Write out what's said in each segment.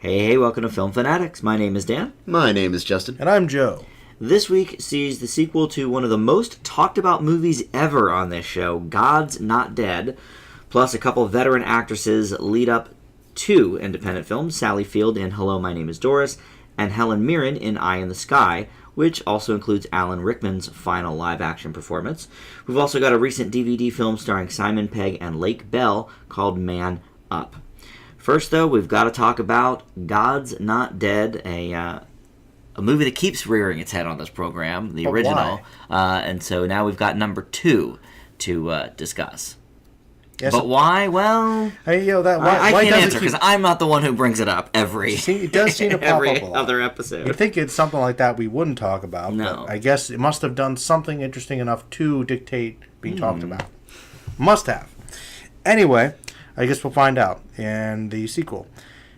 Hey, welcome to Film Fanatics. My name is Dan. My name is Justin. And I'm Joe. This week sees the sequel to one of the most talked about movies ever on this show, God's Not Dead, plus a couple of veteran actresses lead up two independent films, Sally Field in Hello, My Name is Doris, and Helen Mirren in Eye in the Sky, which also includes Alan Rickman's final live-action performance. We've also got a recent DVD film starring Simon Pegg and Lake Bell called Man Up. First, though, we've got to talk about God's Not Dead, a movie that keeps rearing its head on this program, the original. And so now we've got number 2 to discuss. Yes. But why? Well, I can't answer because I'm not the one who brings it up it does seem to pop every up a lot. Other episode. You'd think it's something like that we wouldn't talk about. No. But I guess it must have done something interesting enough to dictate being talked about. Must have. Anyway, I guess we'll find out in the sequel.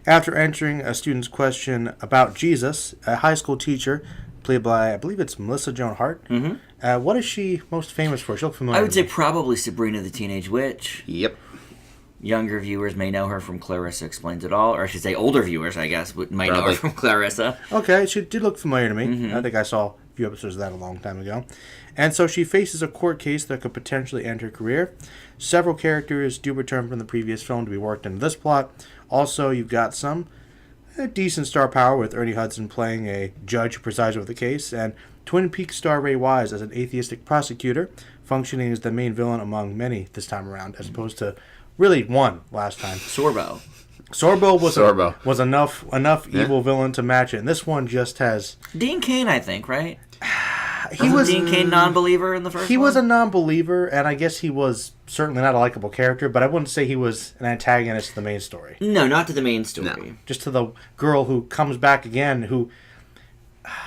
After answering a student's question about Jesus, a high school teacher, played by, I believe it's Melissa Joan Hart. What is she most famous for? She looks familiar. I would say probably Sabrina the Teenage Witch. Yep. Younger viewers may know her from Clarissa Explains It All, or I should say older viewers, I guess, might know her from Clarissa. Okay, she did look familiar to me. I think I saw a few episodes of that a long time ago. And so she faces a court case that could potentially end her career. Several characters do return from the previous film to be worked into this plot. Also, you've got some decent star power with Ernie Hudson playing a judge who presides over the case, and Twin Peaks star Ray Wise as an atheistic prosecutor, functioning as the main villain among many this time around, as opposed to really one last time. Sorbo was enough evil villain to match it, and this one just has Dean Cain, I think, right? Was Dean Cain non-believer in the first one? He was a non-believer, and I guess he was certainly not a likable character, but I wouldn't say he was an antagonist to the main story. No, not to the main story. No. Just to the girl who comes back again, who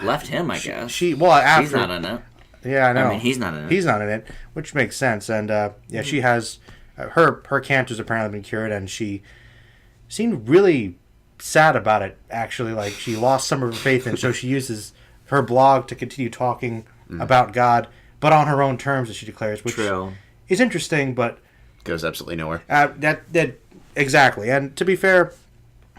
left him, I guess. She's not in it. Yeah, I know. I mean, he's not in it. He's not in it, which makes sense. And she has her cancer's apparently been cured, and she seemed really sad about it. Actually, like she lost some of her faith, and so she uses her blog to continue talking about God, but on her own terms, as she declares, which is interesting, but goes absolutely nowhere. That exactly. And to be fair,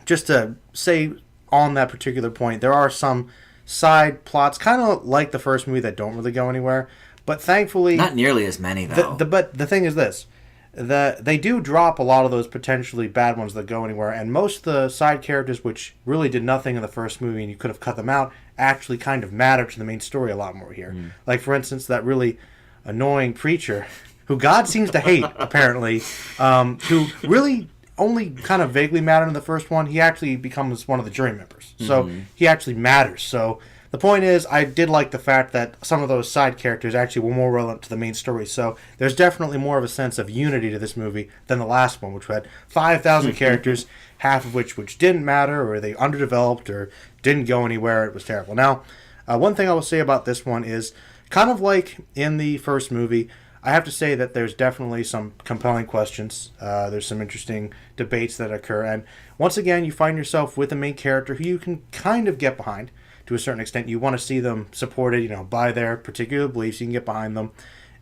just to say on that particular point, there are some side plots, kind of like the first movie, that don't really go anywhere. But thankfully, not nearly as many though. But the thing is this. They do drop a lot of those potentially bad ones that go anywhere, and most of the side characters, which really did nothing in the first movie and you could have cut them out, actually kind of matter to the main story a lot more here. Like, for instance, that really annoying preacher, who God seems to hate, apparently, who really only kind of vaguely mattered in the first one. He actually becomes one of the jury members. So he actually matters. So the point is, I did like the fact that some of those side characters actually were more relevant to the main story. So there's definitely more of a sense of unity to this movie than the last one, which had 5,000 characters, half of which didn't matter, or they underdeveloped, or didn't go anywhere. It was terrible. Now, one thing I will say about this one is, kind of like in the first movie, I have to say that there's definitely some compelling questions. There's some interesting debates that occur. And once again, you find yourself with a main character who you can kind of get behind. To a certain extent, you want to see them supported, by their particular beliefs. You can get behind them.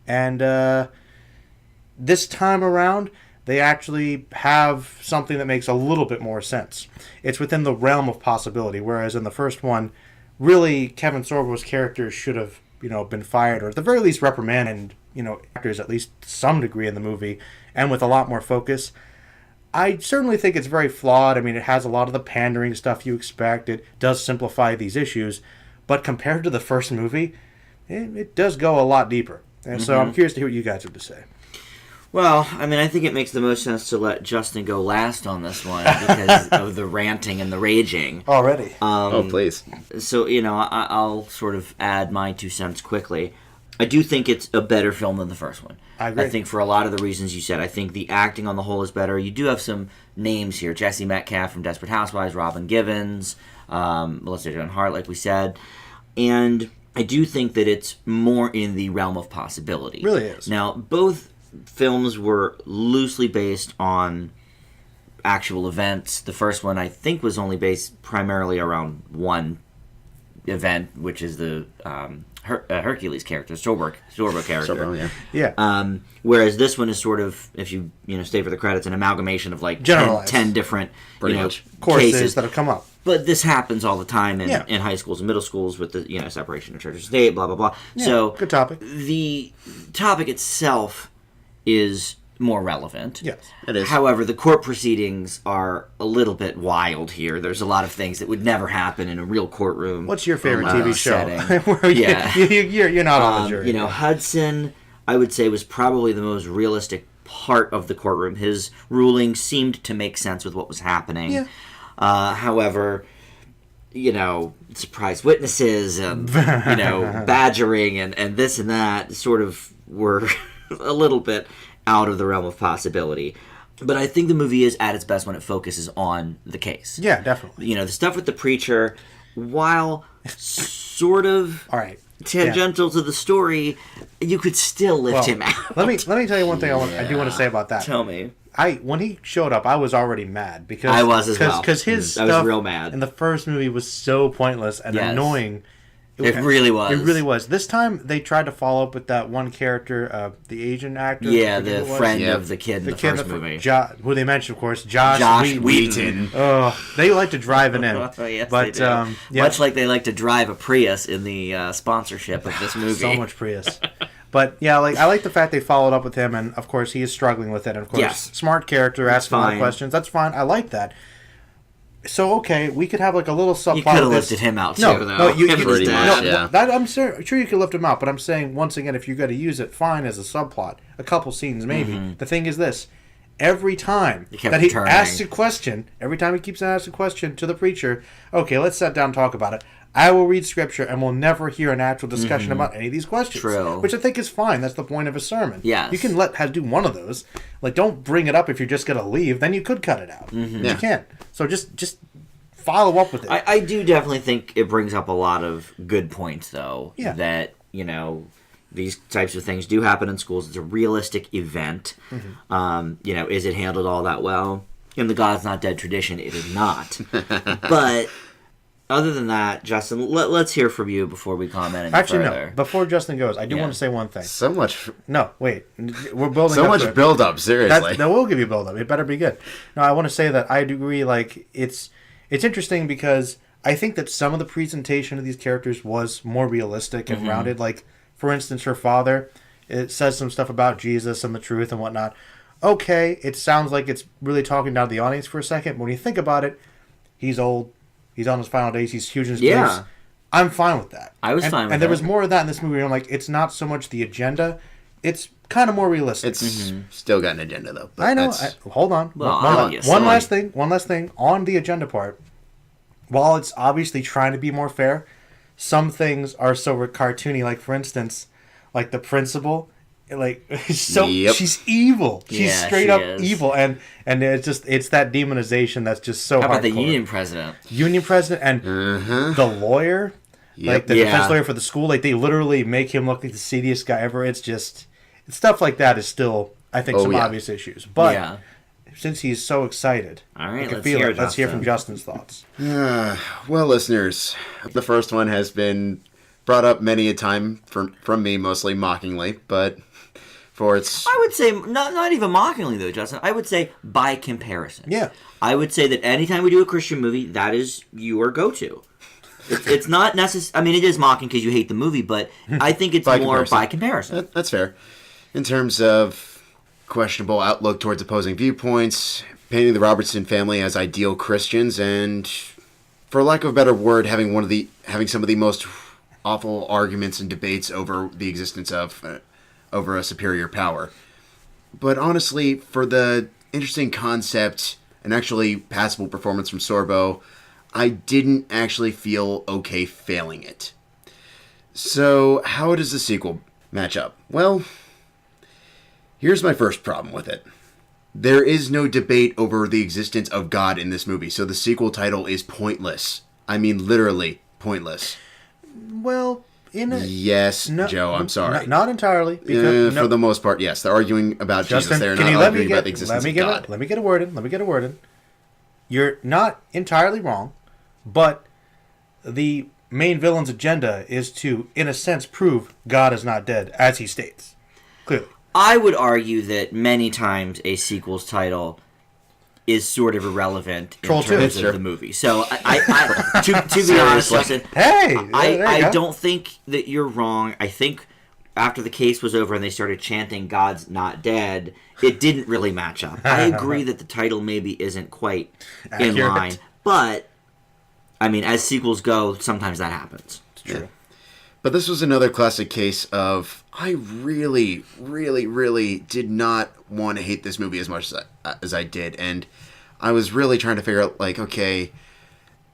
And this time around, they actually have something that makes a little bit more sense. It's within the realm of possibility, whereas in the first one, really, Kevin Sorbo's character should have, been fired, or at the very least reprimanded, actors at least to some degree in the movie, and with a lot more focus. I certainly think it's very flawed. I mean, it has a lot of the pandering stuff you expect. It does simplify these issues. But compared to the first movie, it does go a lot deeper. And so I'm curious to hear what you guys have to say. Well, I mean, I think it makes the most sense to let Justin go last on this one because of the ranting and the raging. Already. Please. So, I'll sort of add my 2 cents quickly. I do think it's a better film than the first one. I agree. I think for a lot of the reasons you said. I think the acting on the whole is better. You do have some names here. Jesse Metcalfe from Desperate Housewives, Robin Givens, Melissa Joan Hart, like we said. And I do think that it's more in the realm of possibility. It really is. Now, both films were loosely based on actual events. The first one, I think, was only based primarily around one event, which is the Hercules character, Sorbo character. Sorbo, yeah. Yeah. Whereas this one is sort of, if you stay for the credits, an amalgamation of like 10, Generalized. 10 different Pretty much. Courses cases that have come up. But this happens all the time in, Yeah. in high schools and middle schools with the separation of church and state, blah blah blah. Yeah, So good topic. the topic itself is more relevant. Yes. It is. However, the court proceedings are a little bit wild here. There's a lot of things that would never happen in a real courtroom. What's your favorite setting. TV show? Where you're not on the jury. Hudson, I would say, was probably the most realistic part of the courtroom. His ruling seemed to make sense with what was happening. Yeah. However, surprise witnesses and, badgering and this and that sort of were a little bit out of the realm of possibility. But I think the movie is at its best when it focuses on the case. Yeah, definitely. The stuff with the preacher, while sort of All right. tangential to the story, you could still lift him out. Let me tell you one thing I do want to say about that. Tell me. When he showed up, I was already mad because I was as well. Because his I was stuff real mad. in the first movie was so pointless and Yes. annoying. It really was. It really was. This time they tried to follow up with that one character, the Asian actor. Yeah, I forget the who it was. friend Yeah. of the kid in the kid in first the movie. who they mentioned, of course, Josh Wheaton. Oh, they like to drive it in. Oh, yes, but they do. yeah, Much like they like to drive a Prius in the sponsorship of this movie. so much Prius. But yeah, I like the fact they followed up with him, and of course he is struggling with it. And of course, Yes. smart character, asking a lot of fine. questions. That's fine. I like that. So okay, we could have like a little subplot. You could have of this. lifted him out too, No, though. no, you Him and his pretty dad. much, No, yeah. that I'm sure you could lift him out, but I'm saying once again, if you got to use it, fine as a subplot, a couple scenes maybe. The thing is this: every time He kept that he returning. asks a question, every time he keeps asking a question to the preacher, okay, let's sit down and talk about it. I will read scripture, and we'll never hear an actual discussion about any of these questions. True. Which I think is fine. That's the point of a sermon. Yes. You can do one of those. Like, don't bring it up if you're just gonna leave. Then you could cut it out. Yeah. You can't. So just follow up with it. I do definitely think it brings up a lot of good points, though. Yeah. That, these types of things do happen in schools. It's a realistic event. Is it handled all that well? In the God's Not Dead tradition, it is not. But other than that, Justin, let's hear from you before we comment any Actually, further. no. Before Justin goes, I do Yeah. want to say one thing. So much No, wait. We're building up to it. build up, seriously. No, we'll give you build up. It better be good. No, I want to say that I do agree. Like, it's interesting because I think that some of the presentation of these characters was more realistic and rounded. Like, for instance, her father, it says some stuff about Jesus and the truth and whatnot. Okay, it sounds like it's really talking down to the audience for a second. But when you think about it, he's old. He's on his final days. He's huge in his Yeah. beliefs. I'm fine with that. I was fine with And there that. was more of that in this movie. Where I'm like, it's not so much the agenda. It's kind of more realistic. It's still got an agenda, though. but I know. that's- Hold on. Well, One obviously. last thing. One last thing on the agenda part. While it's obviously trying to be more fair, some things are so cartoony. Like, for instance, like the principal, like Yep. she's evil. She's Yeah, straight she up is. evil, and it's that demonization that's just so. How about the hardcore. union president? Union president and the lawyer, like the Yeah. defense lawyer for the school? Like, they literally make him look like the seediest guy ever. It's just stuff like that is still, I think, some yeah. obvious issues, but. Yeah. Since he's so excited, All right, I can let's feel hear it. it, Let's hear Justin. from Justin's thoughts. Well, listeners, the first one has been brought up many a time from me, mostly mockingly, but for its... I would say, not even mockingly, though, Justin. I would say by comparison. Yeah. I would say that anytime we do a Christian movie, that is your go-to. It's not necessary. I mean, it is mocking because you hate the movie, but I think it's By more comparison. by comparison. That's fair. In terms of questionable outlook towards opposing viewpoints, painting the Robertson family as ideal Christians, and, for lack of a better word, having some of the most awful arguments and debates over the existence of over a superior power. But honestly, for the interesting concept and actually passable performance from Sorbo, I didn't actually feel okay failing it. So, how does the sequel match up? Well, here's my first problem with it. There is no debate over the existence of God in this movie, so the sequel title is pointless. I mean, literally pointless. Well, Yes, Joe, I'm sorry. Not entirely. Because, For the most part, yes. They're arguing about Justin, Jesus. They're can not you let me arguing about the get existence let me of get God. let me get a word in. Let me get a word in. You're not entirely wrong, but the main villain's agenda is to, in a sense, prove God is not dead, as he states. Clearly. I would argue that many times a sequel's title is sort of irrelevant in terms of the movie. So, to be honest, Justin, I don't think that you're wrong. I think after the case was over and they started chanting "God's not dead," it didn't really match up. I agree that the title maybe isn't quite in line, but I mean, as sequels go, sometimes that happens. It's true. Yeah. But this was another classic case of I really, really, really did not want to hate this movie as much as I did, and I was really trying to figure out, like, okay,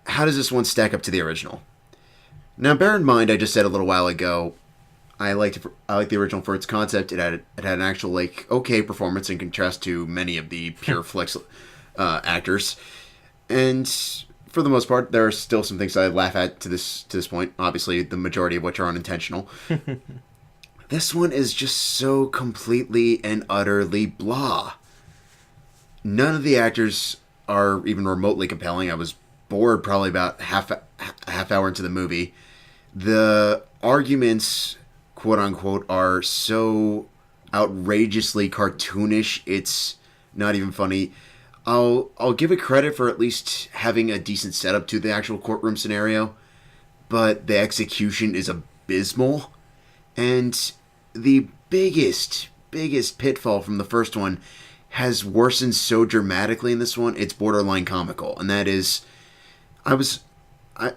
how does this one stack up to the original? Now, bear in mind, I just said a little while ago, I like the original for its concept. It had an actual, like, okay performance in contrast to many of the pure flicks actors, and for the most part, there are still some things I laugh at to this point. Obviously, the majority of which are unintentional. This one is just so completely and utterly blah. None of the actors are even remotely compelling. I was bored probably about a half hour into the movie. The arguments, quote unquote, are so outrageously cartoonish. It's not even funny. I'll give it credit for at least having a decent setup to the actual courtroom scenario, but the execution is abysmal. And the biggest pitfall from the first one has worsened so dramatically in this one, it's borderline comical. And that is, I was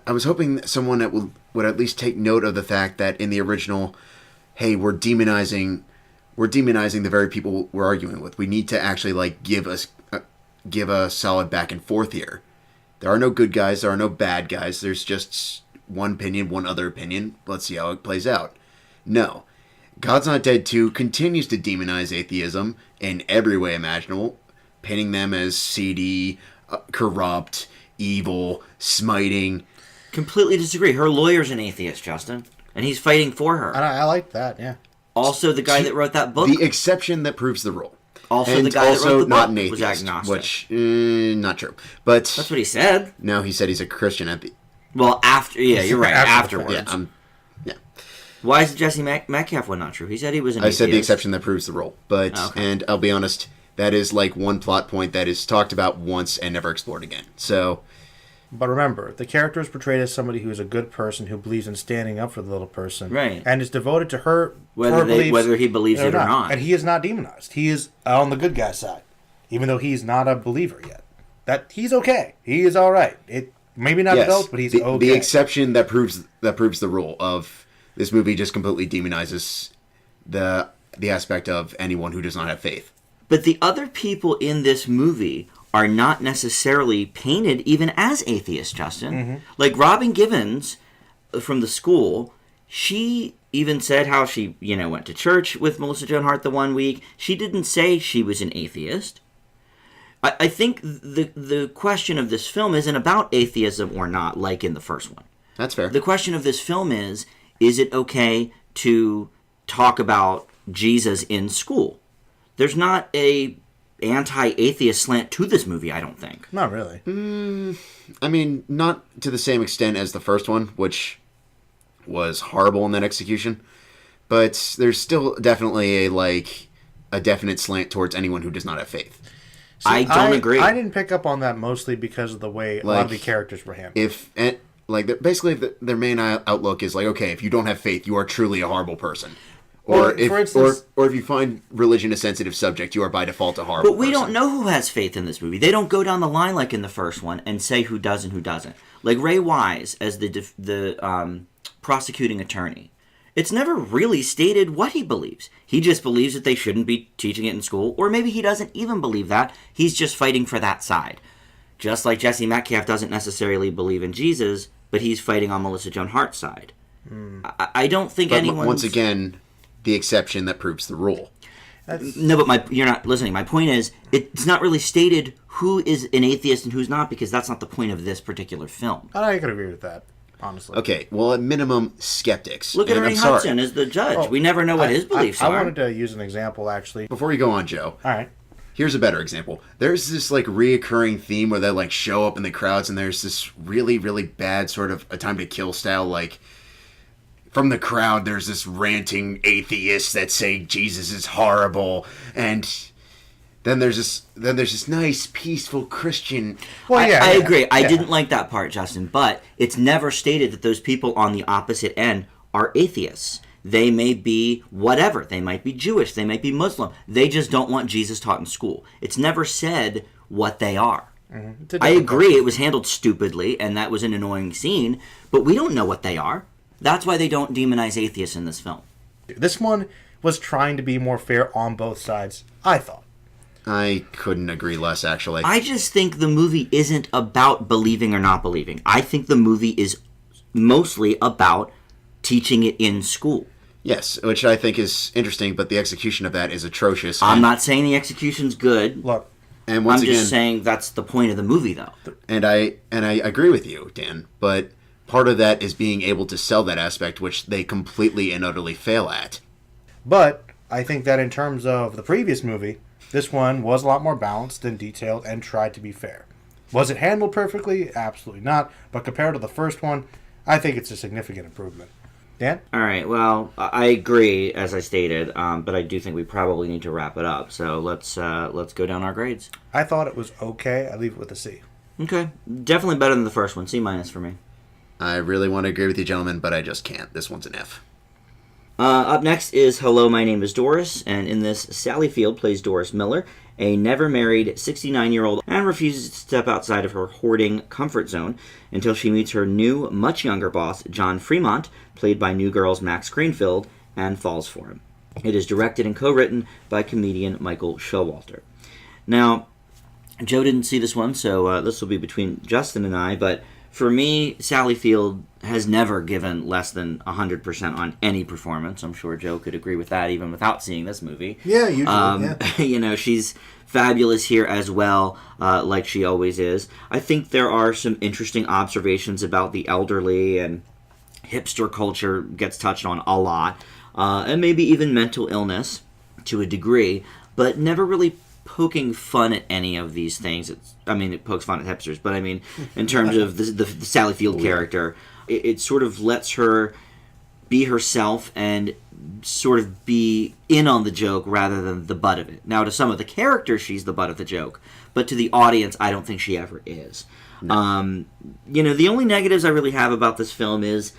hoping that someone that would at least take note of the fact that in the original, hey, we're demonizing the very people we're arguing with. We need to actually, like, give a solid back and forth here. There are no good guys, there are no bad guys. There's just one opinion, one other opinion. Let's see how it plays out. No. God's Not Dead 2 continues to demonize atheism in every way imaginable, painting them as seedy, corrupt, evil, smiting. Completely disagree. Her lawyer's an atheist, Justin, and he's fighting for her. I like that, yeah. Also, the guy that wrote that book. The exception that proves the rule. Also, and the guy that wrote the not book an atheist, was agnostic. Which, not true. But that's what he said. No, he said he's a Christian at the... Well, after... Yeah, you're right. Afterwards. Yeah, Why is Jesse Metcalf one not true? He said he was an atheist. I said the exception that proves the rule. But, and I'll be honest, that is like one plot point that is talked about once and never explored again. So... But remember, the character is portrayed as somebody who is a good person who believes in standing up for the little person. Right. And is devoted to her whether he believes it or not. And he is not demonized. He is on the good guy's side. Even though he's not a believer yet. That he's okay. He is alright. Maybe not adult, but he's okay. The exception that proves the rule of this movie just completely demonizes the aspect of anyone who does not have faith. But the other people in this movie are not necessarily painted even as atheists, Justin. Mm-hmm. Like Robin Givens from the school, she even said how she, went to church with Melissa Joan Hart the one week. She didn't say she was an atheist. I think the question of this film isn't about atheism or not, like in the first one. That's fair. The question of this film is it okay to talk about Jesus in school? There's not a anti-atheist slant to this movie, I don't think. Not really. I mean, not to the same extent as the first one, which was horrible in that execution. But there's still definitely a definite slant towards anyone who does not have faith. See, I don't agree. I didn't pick up on that mostly because of the way a lot of the characters were handled. Basically, their main outlook is like, okay, if you don't have faith, you are truly a horrible person. Or if you find religion a sensitive subject, you are by default a horrible person. But we don't know who has faith in this movie. They don't go down the line like in the first one and say who does and who doesn't. Like Ray Wise as the prosecuting attorney. It's never really stated what he believes. He just believes that they shouldn't be teaching it in school, or maybe he doesn't even believe that. He's just fighting for that side. Just like Jesse Metcalf doesn't necessarily believe in Jesus, but he's fighting on Melissa Joan Hart's side. I don't think anyone. Once again, the exception that proves the rule. No, but you're not listening. My point is, it's not really stated who is an atheist and who's not, because that's not the point of this particular film. I could agree with that, honestly. Okay, well, at minimum, skeptics. Look at Ernie Hudson as the judge. We never know what his beliefs are. I wanted to use an example, actually. Before you go on, Joe. All right. Here's a better example. There's this like reoccurring theme where they like show up in the crowds, and there's this really, really bad sort of A Time to Kill style, like from the crowd there's this ranting atheist that's saying Jesus is horrible, and then there's this nice peaceful Christian. Well, I agree. I didn't like that part, Justin, but it's never stated that those people on the opposite end are atheists. They may be whatever. They might be Jewish. They might be Muslim. They just don't want Jesus taught in school. It's never said what they are. Mm-hmm. I agree it was handled stupidly, and that was an annoying scene, but we don't know what they are. That's why they don't demonize atheists in this film. This one was trying to be more fair on both sides, I thought. I couldn't agree less, actually. I just think the movie isn't about believing or not believing. I think the movie is mostly about teaching it in school. Yes, which I think is interesting, but the execution of that is atrocious. I'm not saying the execution's good. Look, and once I'm just saying that's the point of the movie, though. And I agree with you, Dan, but part of that is being able to sell that aspect, which they completely and utterly fail at. But I think that in terms of the previous movie, this one was a lot more balanced and detailed and tried to be fair. Was it handled perfectly? Absolutely not. But compared to the first one, I think it's a significant improvement. Dan? All right, well, I agree, as I stated, but I do think we probably need to wrap it up. So let's go down our grades. I thought it was okay. I leave it with a C. Okay. Definitely better than the first one. C- for me. I really want to agree with you, gentlemen, but I just can't. This one's an F. Up next is Hello, My Name is Doris, and in this, Sally Field plays Doris Miller, a never-married 69-year-old, and refuses to step outside of her hoarding comfort zone until she meets her new, much younger boss, John Fremont, played by New Girl's Max Greenfield, and falls for him. It is directed and co-written by comedian Michael Showalter. Now, Joe didn't see this one, so this will be between Justin and I, but for me, Sally Field has never given less than 100% on any performance. I'm sure Joe could agree with that even without seeing this movie. Yeah, usually, You know, she's fabulous here as well, like she always is. I think there are some interesting observations about the elderly, and hipster culture gets touched on a lot, and maybe even mental illness to a degree, but never really poking fun at any of these things. It pokes fun at hipsters, but I mean, in terms of the Sally Field character, it sort of lets her be herself and sort of be in on the joke rather than the butt of it. Now, to some of the characters, she's the butt of the joke, but to the audience, I don't think she ever is. No. The only negatives I really have about this film is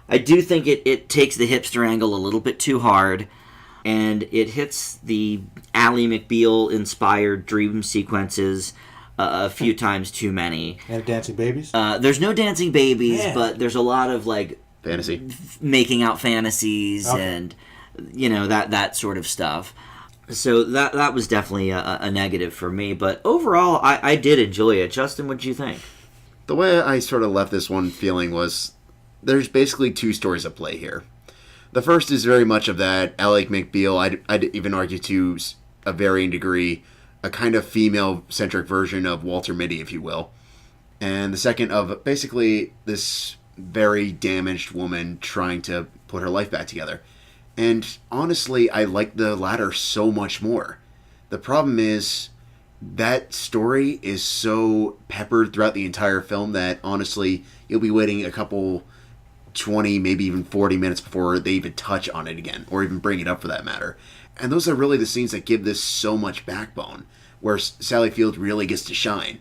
I do think it takes the hipster angle a little bit too hard, and it hits the Ally McBeal-inspired dream sequences a few times too many. And dancing babies? There's no dancing babies, but there's a lot of, like, fantasy, making out fantasies, and, that sort of stuff. So that was definitely a negative for me. But overall, I did enjoy it. Justin, what did you think? The way I sort of left this one feeling was there's basically two stories at play here. The first is very much of that Ally McBeal, I'd even argue to a varying degree, a kind of female-centric version of Walter Mitty, if you will. And the second of basically this very damaged woman trying to put her life back together. And honestly, I like the latter so much more. The problem is that story is so peppered throughout the entire film that honestly, you'll be waiting a couple 20, maybe even 40 minutes before they even touch on it again, or even bring it up for that matter. And those are really the scenes that give this so much backbone, where Sally Field really gets to shine.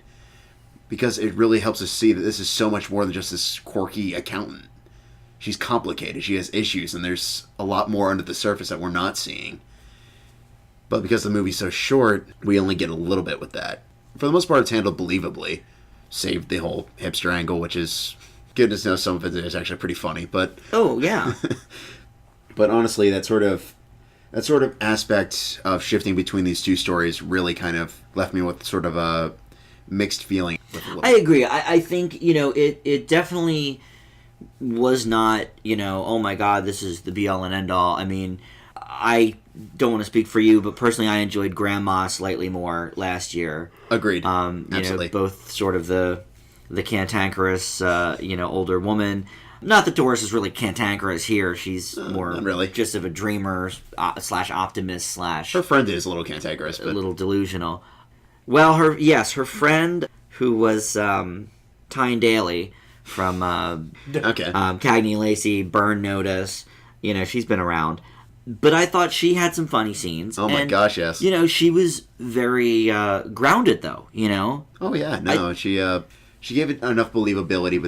Because it really helps us see that this is so much more than just this quirky accountant. She's complicated, she has issues, and there's a lot more under the surface that we're not seeing. But because the movie's so short, we only get a little bit with that. For the most part, it's handled believably, save the whole hipster angle, which is, goodness knows, some of it is actually pretty funny, but... Oh, yeah. But honestly, that sort of aspect of shifting between these two stories really kind of left me with sort of a mixed feeling. I agree. I think, it definitely was not, oh my God, this is the be-all and end-all. I mean, I don't want to speak for you, but personally I enjoyed Grandma slightly more last year. Agreed. Absolutely. Both sort of the cantankerous, older woman. Not that Doris is really cantankerous here. She's more not really. just of a dreamer slash optimist slash Her friend is a little cantankerous, a but little delusional. Well, her friend who was Tyne Daly from okay. Cagney Lacey, Burn Notice. She's been around. But I thought she had some funny scenes. Oh my gosh, yes. She was very grounded, though. Oh yeah, no, she gave it enough believability,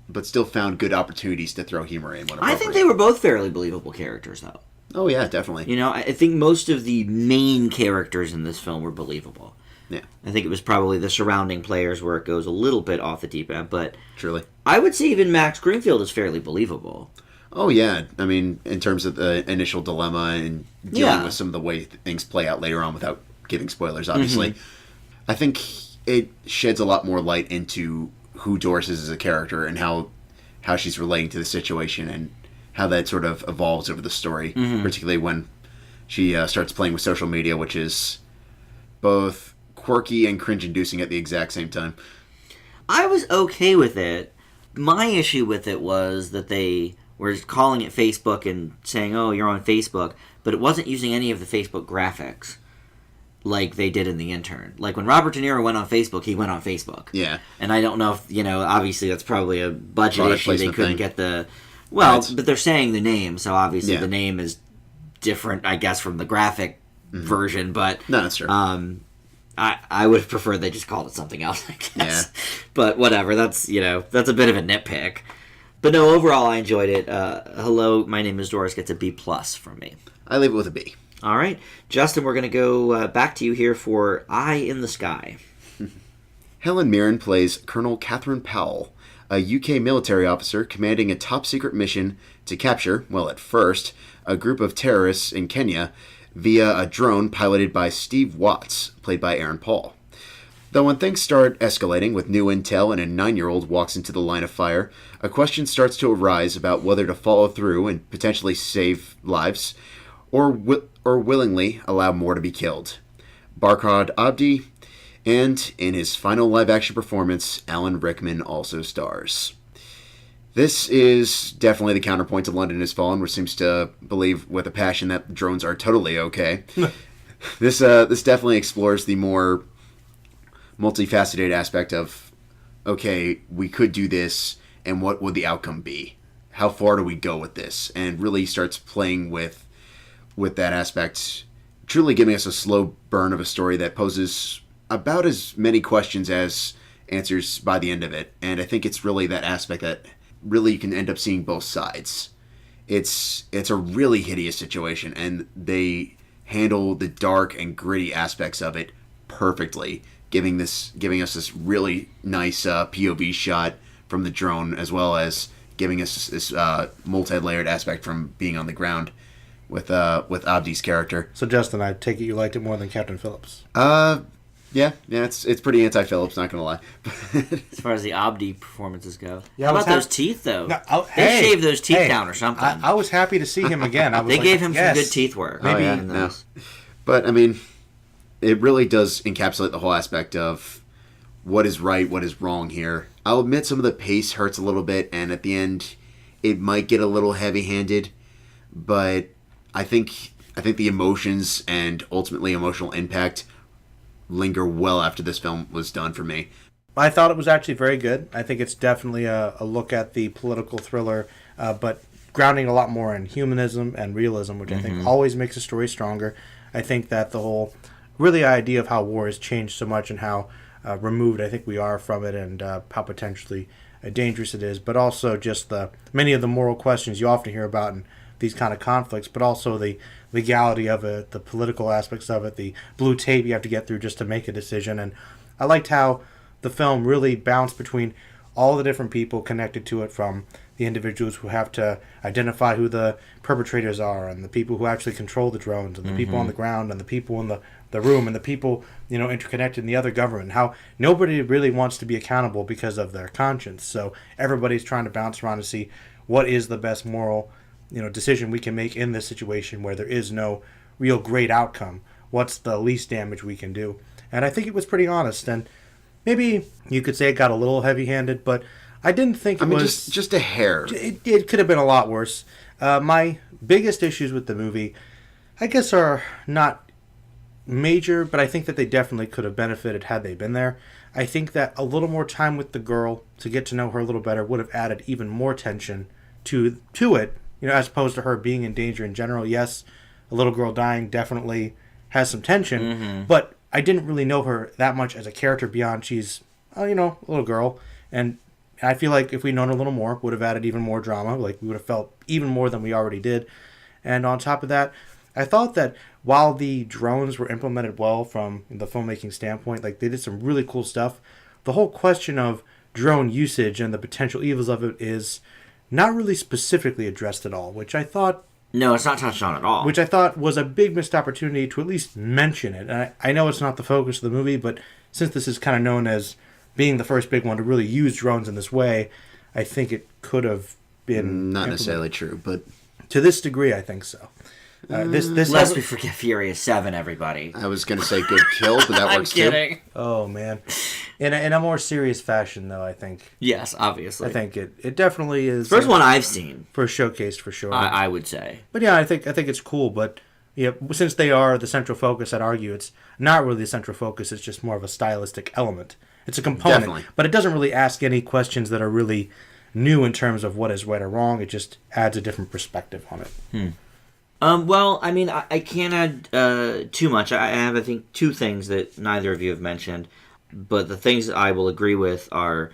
but still found good opportunities to throw humor in. When I think they were both fairly believable characters, though. Oh yeah, definitely. I think most of the main characters in this film were believable. Yeah. I think it was probably the surrounding players where it goes a little bit off the deep end, but truly, I would say even Max Greenfield is fairly believable. Oh yeah, I mean, in terms of the initial dilemma and dealing with some of the way things play out later on, without giving spoilers, obviously, I think it sheds a lot more light into who Doris is as a character and how she's relating to the situation and how that sort of evolves over the story, particularly when she starts playing with social media, which is both quirky and cringe-inducing at the exact same time. I was okay with it. My issue with it was that they were calling it Facebook and saying, oh, you're on Facebook, but it wasn't using any of the Facebook graphics like they did in The Intern. Like when Robert De Niro went on Facebook, he went on Facebook. Yeah. And I don't know if, obviously that's probably a budget Product issue. They placement couldn't thing. get the... Well, Right. but they're saying the name, so obviously Yeah. the name is different, I guess, from the graphic version, but... No, that's true. I would prefer they just called it something else, I guess. Yeah. But whatever, that's a bit of a nitpick. But no, overall I enjoyed it. Hello, my name is Doris gets a B+ from me. I leave it with a B. All right. Justin, we're going to go back to you here for Eye in the Sky. Helen Mirren plays Colonel Catherine Powell, a UK military officer commanding a top-secret mission to capture, well, at first, a group of terrorists in Kenya via a drone piloted by Steve Watts, played by Aaron Paul. Though when things start escalating with new intel and a 9-year-old walks into the line of fire, a question starts to arise about whether to follow through and potentially save lives, or willingly allow more to be killed. Barkhad Abdi, and in his final live-action performance, Alan Rickman also stars. This is definitely the counterpoint to London Has Fallen, which seems to believe with a passion that drones are totally okay. This definitely explores the more multifaceted aspect of, okay, we could do this, and what would the outcome be? How far do we go with this? And really starts playing with that aspect, truly giving us a slow burn of a story that poses about as many questions as answers by the end of it. And I think it's really that aspect that really you can end up seeing both sides. It's a really hideous situation, and they handle the dark and gritty aspects of it perfectly, giving us this really nice POV shot from the drone, as well as giving us this multi-layered aspect from being on the ground with Abdi's character. So Justin, I take it you liked it more than Captain Phillips. Yeah, it's pretty anti-Phillips, not gonna lie. As far as the Abdi performances go. Yeah, How I was about those teeth, though? No, they shaved those teeth down or something. I was happy to see him again. They gave him some good teeth work. Oh, yeah, in no. those. But I mean, it really does encapsulate the whole aspect of what is right, what is wrong here. I'll admit some of the pace hurts a little bit, and at the end, it might get a little heavy-handed. But I think the emotions and ultimately emotional impact linger well after this film was done for me. I thought it was actually very good. I think it's definitely a look at the political thriller, but grounding a lot more in humanism and realism, which I think always makes a story stronger. I think that the whole really idea of how war has changed so much and how removed I think we are from it, and how potentially dangerous it is, but also just the many of the moral questions you often hear about in these kind of conflicts, but also the legality of it, the political aspects of it, the blue tape you have to get through just to make a decision. And I liked how the film really bounced between all the different people connected to it, from the individuals who have to identify who the perpetrators are, and the people who actually control the drones, and the people on the ground, and the people in the room, and the people, interconnected in the other government. How nobody really wants to be accountable because of their conscience. So everybody's trying to bounce around to see what is the best moral decision we can make in this situation where there is no real great outcome. What's the least damage we can do? And I think it was pretty honest. And maybe you could say it got a little heavy-handed, but I didn't think it was... just a hair. It could have been a lot worse. My biggest issues with the movie, I guess, are not major, but I think that they definitely could have benefited had they been there. I think that a little more time with the girl to get to know her a little better would have added even more tension to it, as opposed to her being in danger in general. Yes, a little girl dying definitely has some tension, but I didn't really know her that much as a character beyond she's, a little girl. And I feel like if we'd known her a little more, would have added even more drama. Like, we would have felt even more than we already did. And on top of that, I thought that while the drones were implemented well from the filmmaking standpoint, like, they did some really cool stuff, the whole question of drone usage and the potential evils of it is not really specifically addressed at all, which I thought... No, it's not touched on at all. Which I thought was a big missed opportunity to at least mention it. And I know it's not the focus of the movie, but since this is kind of known as being the first big one to really use drones in this way, I think it could have been... Not necessarily true, but... To this degree, I think so. Lest we forget Furious 7, everybody. I was going to say Good Kill, but that works I'm kidding. too. Oh, man. In a more serious fashion, though, I think. Yes, obviously. I think it definitely is... First one I've seen. For a showcase, for sure. I would say. But yeah, I think it's cool, but yeah, since they are the central focus, I'd argue it's not really the central focus, it's just more of a stylistic element. It's a component, Definitely. But it doesn't really ask any questions that are really new in terms of what is right or wrong. It just adds a different perspective on it. Well, I mean, I can't add too much. I have, I think, two things that neither of you have mentioned. But the things that I will agree with are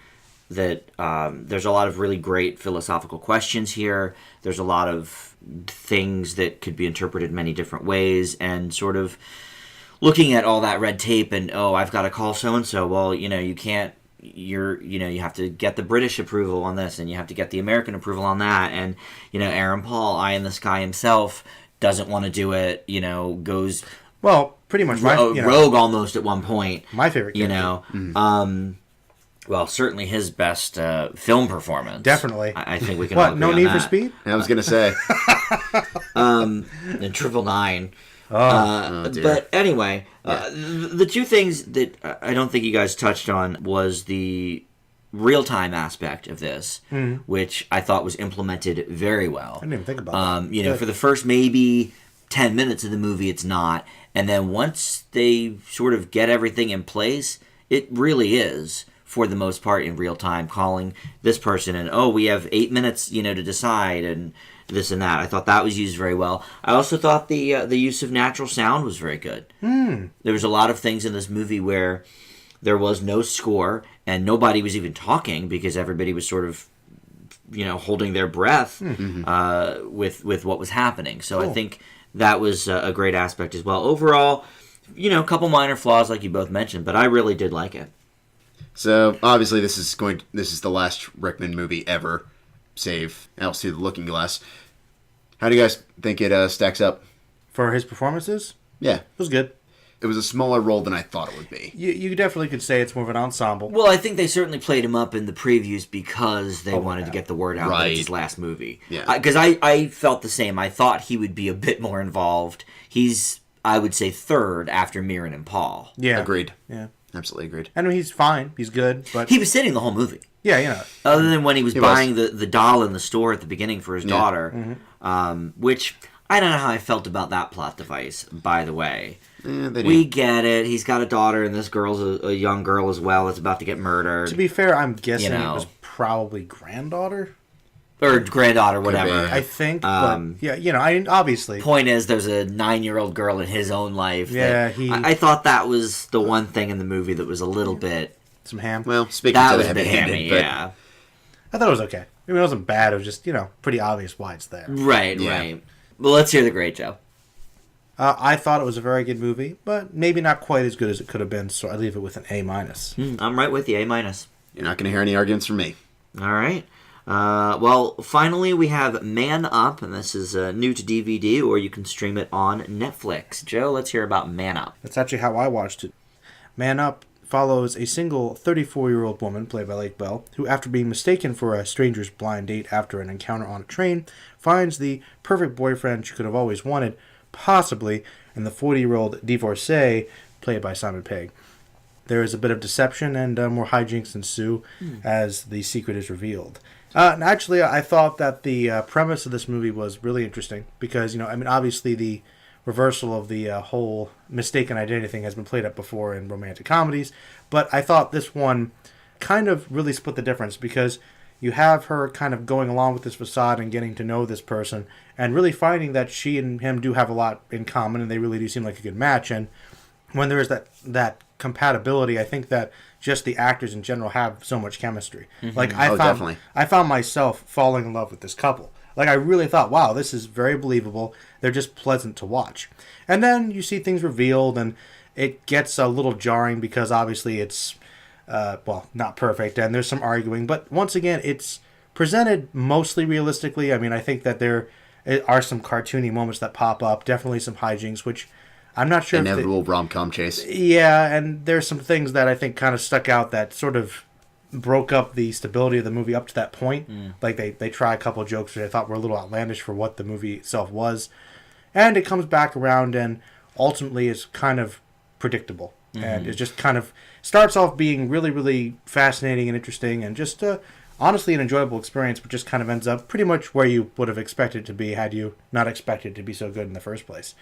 that there's a lot of really great philosophical questions here. There's a lot of things that could be interpreted many different ways. And sort of looking at all that red tape and, I've got to call so-and-so. Well, you can't. You have to get the British approval on this, and you have to get the American approval on that, and Aaron Paul, eye in the sky himself, doesn't want to do it. Goes pretty much rogue almost at one point. My favorite character. Well, certainly his best film performance. Definitely, I think we can. All agree No on Need that. for Speed? I was going to say. And 999. Dear. But anyway, the two things that I don't think you guys touched on was the real-time aspect of this, which I thought was implemented very well. I didn't even think about that. For the first maybe 10 minutes of the movie, it's not. And then once they sort of get everything in place, it really is, for the most part, in real time, calling this person and, we have 8 minutes, to decide, and this and that. I thought that was used very well. I also thought the use of natural sound was very good. There was a lot of things in this movie where there was no score and nobody was even talking because everybody was sort of, holding their breath with what was happening. So Cool. I think that was a great aspect as well. Overall, a couple minor flaws like you both mentioned, but I really did like it. So obviously this is the last Rickman movie ever, save Else Through the Looking Glass. How do you guys think it stacks up? For his performances, Yeah, it was good. it was a smaller role than I thought it would be. You definitely could say it's more of an ensemble. Well, I think they certainly played him up in the previews because they wanted to yeah. get the word out that Right. it's his last movie. Yeah. Because I felt the same. I thought he would be a bit more involved. He's, I would say, third after Mirren and Paul. Yeah, Agreed. Yeah, Absolutely agreed. I mean, he's fine. He's good, but He was sitting the whole movie. yeah, Other than when he was He buying the doll in the store at the beginning for his Yeah. daughter, which I don't know how I felt about that plot device, by the way. We get it. He's got a daughter, and this girl's a young girl as well that's about to get murdered. To be fair, I'm guessing You know. it was probably granddaughter. Or granddaughter, whatever. be. I think, but yeah, I obviously. Point is, there's a 9-year-old girl in his own life. Yeah, that- I thought that was the one thing in the movie that was a little bit... Some ham. Well, speaking That to was the a bit heavy-handed, hammy, but yeah. I thought it was okay. I mean, it wasn't bad. It was just, pretty obvious why it's there. Right, Yeah. right. Well, let's hear the great Joe. I thought it was a very good movie, but maybe not quite as good as it could have been, so I leave it with an A-. I'm right with you, A-. you're not going to hear any arguments from me. All right. Well, finally, we have Man Up, and this is new to DVD, or you can stream it on Netflix. Joe, let's hear about Man Up. That's actually how I watched it. Man Up follows a single 34-year-old woman, played by Lake Bell, who, after being mistaken for a stranger's blind date after an encounter on a train, finds the perfect boyfriend she could have always wanted, possibly in the 40-year-old divorcee, played by Simon Pegg. there is a bit of deception and more hijinks ensue as the secret is revealed. And actually, I thought that the premise of this movie was really interesting because, obviously the reversal of the whole mistaken identity thing has been played up before in romantic comedies, but I thought this one kind of really split the difference because you have her kind of going along with this facade and getting to know this person and really finding that she and him do have a lot in common and they really do seem like a good match. And when there is that compatibility, I think that just the actors in general have so much chemistry. Like I found myself falling in love with this couple. Like I really thought, wow, this is very believable. They're just pleasant to watch. And then you see things revealed and it gets a little jarring because obviously it's not perfect, and there's some arguing. But once again, it's presented mostly realistically. I mean, I think that there are some cartoony moments that pop up, definitely some hijinks, which I'm not sure inevitable rom-com chase. Yeah, and there's some things that I think kind of stuck out that sort of broke up the stability of the movie up to that point. Like they try a couple of jokes that I thought were a little outlandish for what the movie itself was. And it comes back around and ultimately is kind of predictable. And it just kind of starts off being really, really fascinating and interesting and just honestly an enjoyable experience, but just kind of ends up pretty much where you would have expected it to be had you not expected it to be so good in the first place.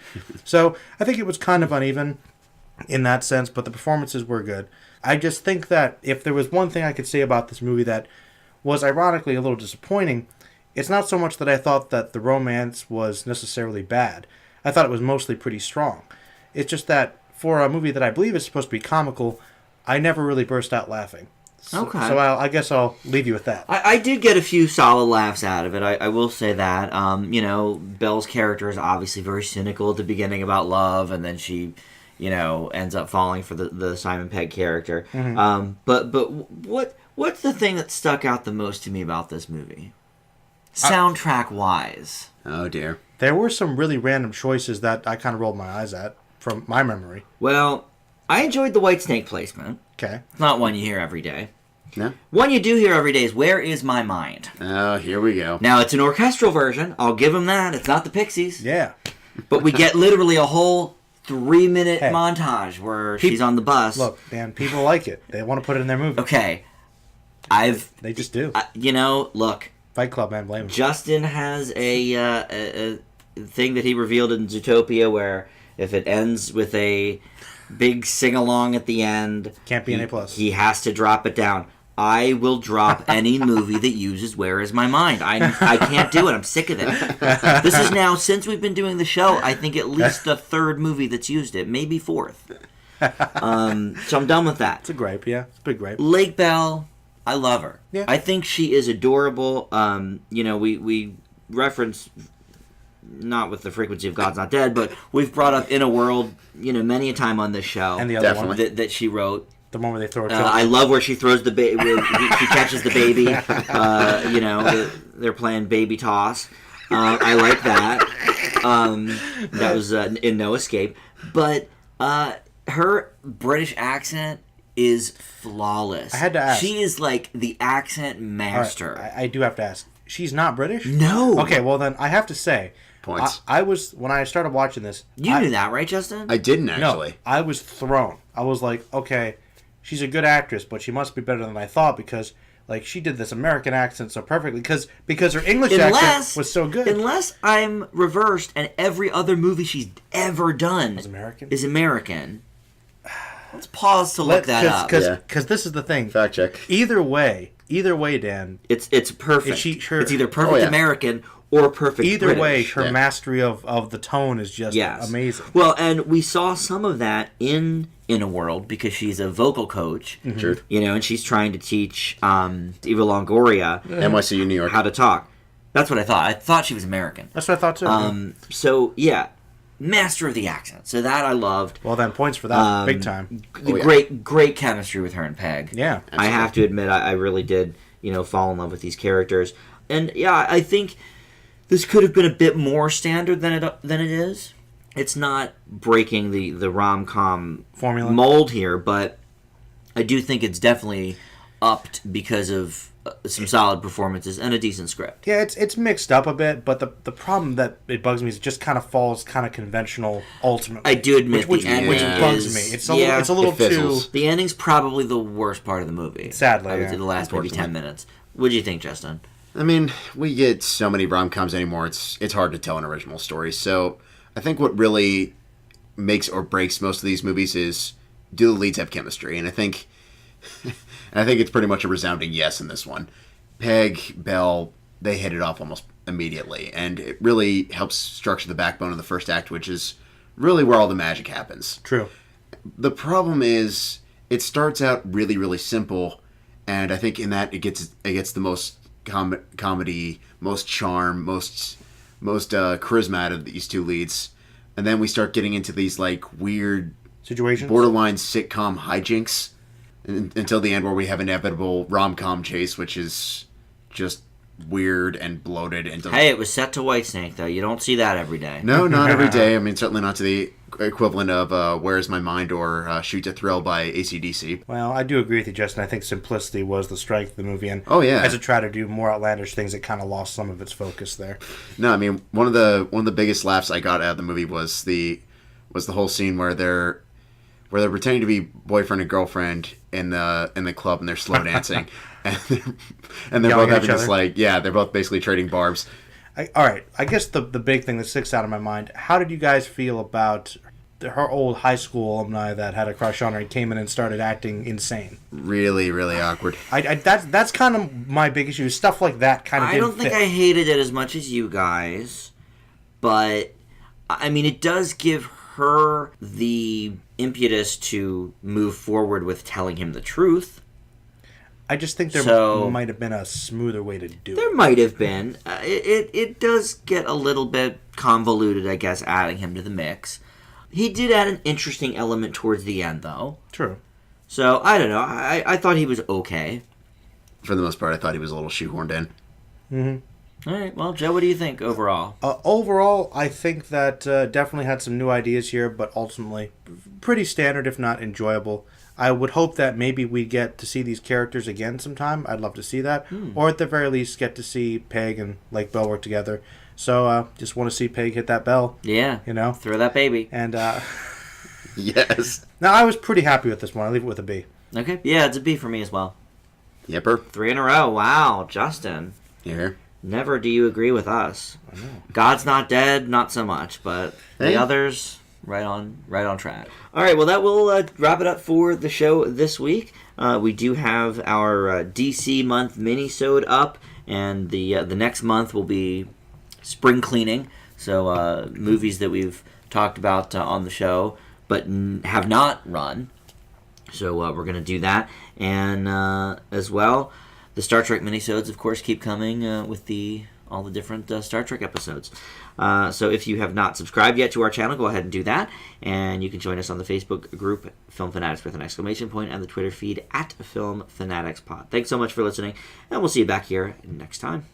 So I think it was kind of uneven in that sense, but the performances were good. I just think that if there was one thing I could say about this movie that was ironically a little disappointing, it's not so much that I thought that the romance was necessarily bad. I thought it was mostly pretty strong. It's just that for a movie that I believe is supposed to be comical, I never really burst out laughing. So I guess I'll leave you with that. I did get a few solid laughs out of it. I will say that. Belle's character is obviously very cynical at the beginning about love, and then she, ends up falling for the Simon Pegg character. But what's the thing that stuck out the most to me about this movie? Soundtrack-wise. Oh, dear. There were some really random choices that I kind of rolled my eyes at from my memory. Well, I enjoyed the Whitesnake placement. Okay. It's not one you hear every day. No? One you do hear every day is Where Is My Mind? Oh, here we go. Now, it's an orchestral version. I'll give them that. It's not the Pixies. Yeah. But we get literally a whole 3-minute montage where she's on the bus. Look, man, people like it. They want to put it in their movie. Okay. They just do. Look. Fight Club, man, blame him. Justin has a thing that he revealed in Zootopia where if it ends with a big sing-along at the end... Can't be an A+. He has to drop it down. I will drop any movie that uses Where Is My Mind. I can't do it. I'm sick of it. This is now, since we've been doing the show, I think at least the third movie that's used it. Maybe fourth. So I'm done with that. It's a gripe, yeah. It's a big gripe. Lake Bell, I love her. Yeah. I think she is adorable. We reference... not with the frequency of God's Not Dead, but we've brought up In a World, many a time on this show. And the other one that she wrote. The one where they throw a I love where she throws the baby. She catches the baby. They're playing baby toss. I like that. That was in No Escape. But her British accent is flawless. I had to ask. She is like the accent master. Right, I do have to ask. She's not British? No. Okay, well then I have to say, Points. I was, when I started watching this... You knew that, right, Justin? I didn't, actually. No, I was thrown. I was like, okay, she's a good actress, but she must be better than I thought because, she did this American accent so perfectly because her English accent was so good. Unless I'm reversed and every other movie she's ever done is American. Let's pause to look that up. Because this is the thing. Fact check. Either way, Dan. It's perfect. It's either perfect American or perfect Either British. way, her mastery of the tone is just amazing. Well, and we saw some of that in a World because she's a vocal coach. Sure. And she's trying to teach Eva Longoria NYCU New York how to talk. That's what I thought. I thought she was American. That's what I thought too. So yeah, master of the accent. So that I loved. Well, then points for that, big time. Great chemistry with her and Peg. Yeah, absolutely. I have to admit, I really did, fall in love with these characters, and yeah, I think this could have been a bit more standard than it is. It's not breaking the rom-com formula mold here, but I do think it's definitely upped because of some solid performances and a decent script. Yeah, it's mixed up a bit, but the problem that it bugs me is it just kind of falls kind of conventional ultimately. I do admit which the ending bugs me. It's a little too... The ending's probably the worst part of the movie. Sadly, I would say the last maybe 10 minutes. What do you think, Justin? I mean, we get so many rom-coms anymore, it's hard to tell an original story. So I think what really makes or breaks most of these movies is, do the leads have chemistry? And I think it's pretty much a resounding yes in this one. Peg, Belle, they hit it off almost immediately, and it really helps structure the backbone of the first act, which is really where all the magic happens. True. The problem is, it starts out really, really simple, and I think in that it gets the most comedy, most charm, most charisma out of these two leads, and then we start getting into these like weird situations, borderline sitcom hijinks, until the end where we have inevitable rom-com chase, which is just weird and bloated. Hey, it was set to Whitesnake, though. You don't see that every day. No, not every day. I mean, certainly not to the equivalent of Where's My Mind or Shoot to Thrill by AC/DC. Well, I do agree with you, Justin. I think simplicity was the strength of the movie, and as it tried to do more outlandish things, it kind of lost some of its focus there. No, I mean, one of the biggest laughs I got out of the movie was the whole scene where they're pretending to be boyfriend and girlfriend in the club, and they're slow dancing, and they're both having this they're both basically trading barbs. All right, I guess the big thing that sticks out in my mind, how did you guys feel about her old high school alumni that had a crush on her and came in and started acting insane? Really, really awkward. That's kind of my big issue. Stuff like that kind of I don't think I hated it as much as you guys, but I mean, it does give her the impetus to move forward with telling him the truth. I just think there might have been a smoother way to do it. There might have been. It does get a little bit convoluted, I guess, adding him to the mix. He did add an interesting element towards the end, though. True. So, I don't know. I thought he was okay. For the most part, I thought he was a little shoehorned in. Mm-hmm. All right. Well, Joe, what do you think overall? Overall, I think that definitely had some new ideas here, but ultimately pretty standard, if not enjoyable. I would hope that maybe we get to see these characters again sometime. I'd love to see that. Or at the very least, get to see Peg and Lake Bell work together. So just want to see Peg hit that bell. Yeah. You know? Throw that baby. And yes. Now, I was pretty happy with this one. I leave it with a B. Okay. Yeah, it's a B for me as well. Yepper. 3 in a row. Wow, Justin. Yeah. Never do you agree with us. I know. God's Not Dead, not so much, but the others, right on track. All right, well, that will wrap it up for the show this week. We do have our DC month mini-sode up, and the next month will be spring cleaning. So movies that we've talked about on the show, but have not run. So we're going to do that, and as well, the Star Trek minisodes, of course, keep coming with all the different Star Trek episodes. So if you have not subscribed yet to our channel, go ahead and do that. And you can join us on the Facebook group, Film Fanatics with an exclamation point, and the Twitter feed @Film Fanatics Pod. Thanks so much for listening, and we'll see you back here next time.